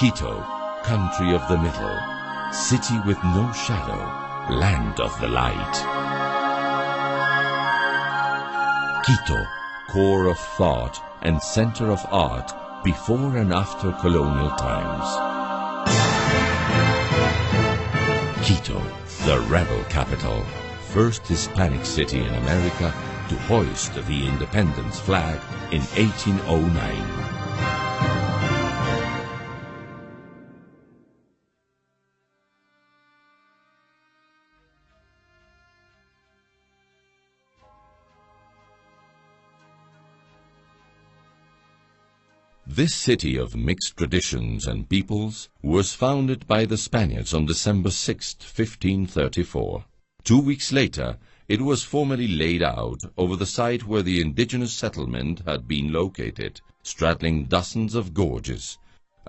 Quito, country of the middle, city with no shadow, land of the light. Quito, core of thought and center of art before and after colonial times. Quito, the rebel capital, first Hispanic city in America to hoist the independence flag in 1809. This city of mixed traditions and peoples was founded by the Spaniards on December 6, 1534. 2 weeks later, it was formally laid out over the site where the indigenous settlement had been located, straddling dozens of gorges.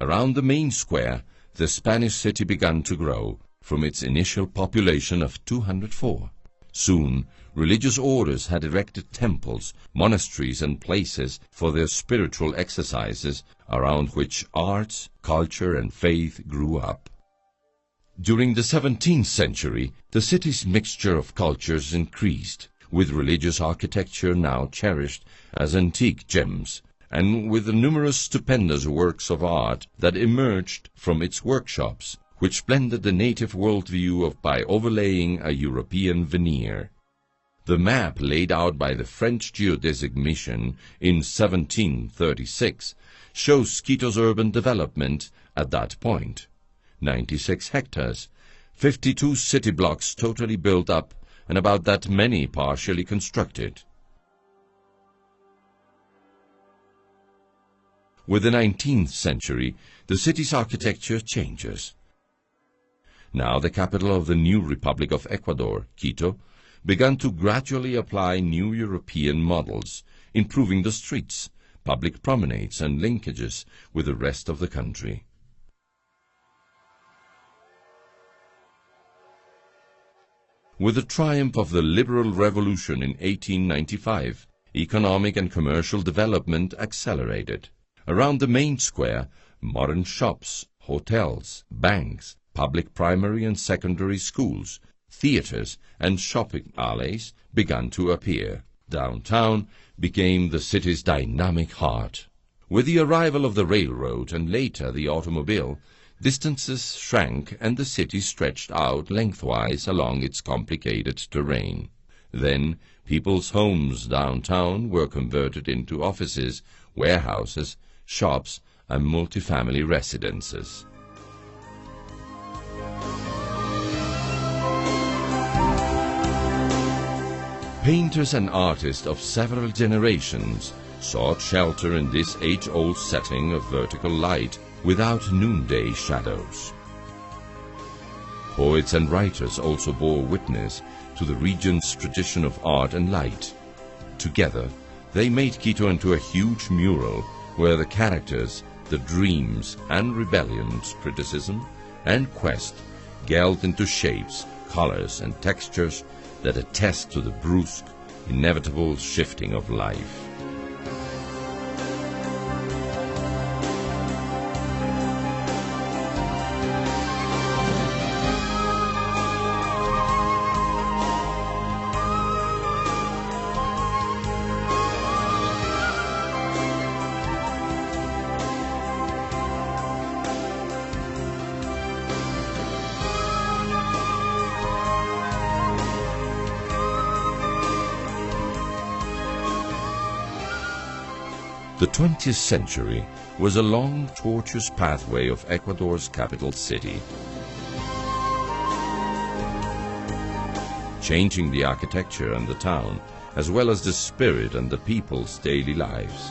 Around the main square, the Spanish city began to grow from its initial population of 204. Soon, religious orders had erected temples, monasteries and places for their spiritual exercises, around which arts, culture and faith grew up. During the 17th century, the city's mixture of cultures increased, with religious architecture now cherished as antique gems, and with the numerous stupendous works of art that emerged from its workshops, which blended the native worldview by overlaying a European veneer. The map laid out by the French Geodesic Mission in 1736 shows Quito's urban development at that point. 96 hectares, 52 city blocks totally built up, and about that many partially constructed. With the 19th century, the city's architecture changes. Now the capital of the new Republic of Ecuador, Quito, began to gradually apply new European models, improving the streets, public promenades and linkages with the rest of the country. With the triumph of the liberal revolution in 1895, economic and commercial development accelerated. Around the main square, modern shops, hotels, banks, public primary and secondary schools, theaters and shopping alleys began to appear. Downtown became the city's dynamic heart. With the arrival of the railroad and later the automobile, distances shrank and the city stretched out lengthwise along its complicated terrain. Then people's homes downtown were converted into offices, warehouses, shops and multifamily residences. Painters and artists of several generations sought shelter in this age-old setting of vertical light without noonday shadows. Poets and writers also bore witness to the region's tradition of art and light. Together, they made Quito into a huge mural where the characters, the dreams and rebellions, criticism and quest gelled into shapes, colors and textures that attest to the brusque, inevitable shifting of life. The 20th century was a long, tortuous pathway of Ecuador's capital city, changing the architecture and the town, as well as the spirit and the people's daily lives.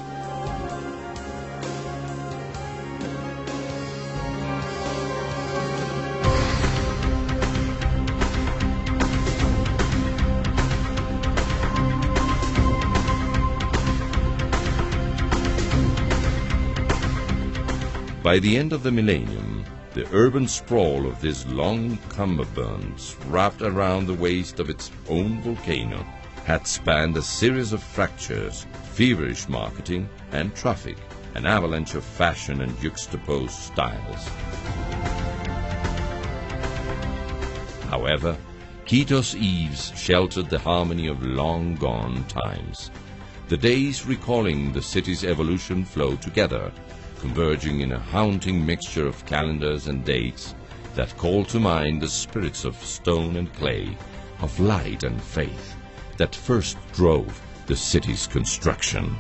By the end of the millennium, the urban sprawl of this long cummerbund wrapped around the waist of its own volcano had spanned a series of fractures, feverish marketing and traffic, an avalanche of fashion and juxtaposed styles. However, Quito's eaves sheltered the harmony of long-gone times. The days recalling the city's evolution flow together, converging in a haunting mixture of calendars and dates that call to mind the spirits of stone and clay, of light and faith, that first drove the city's construction.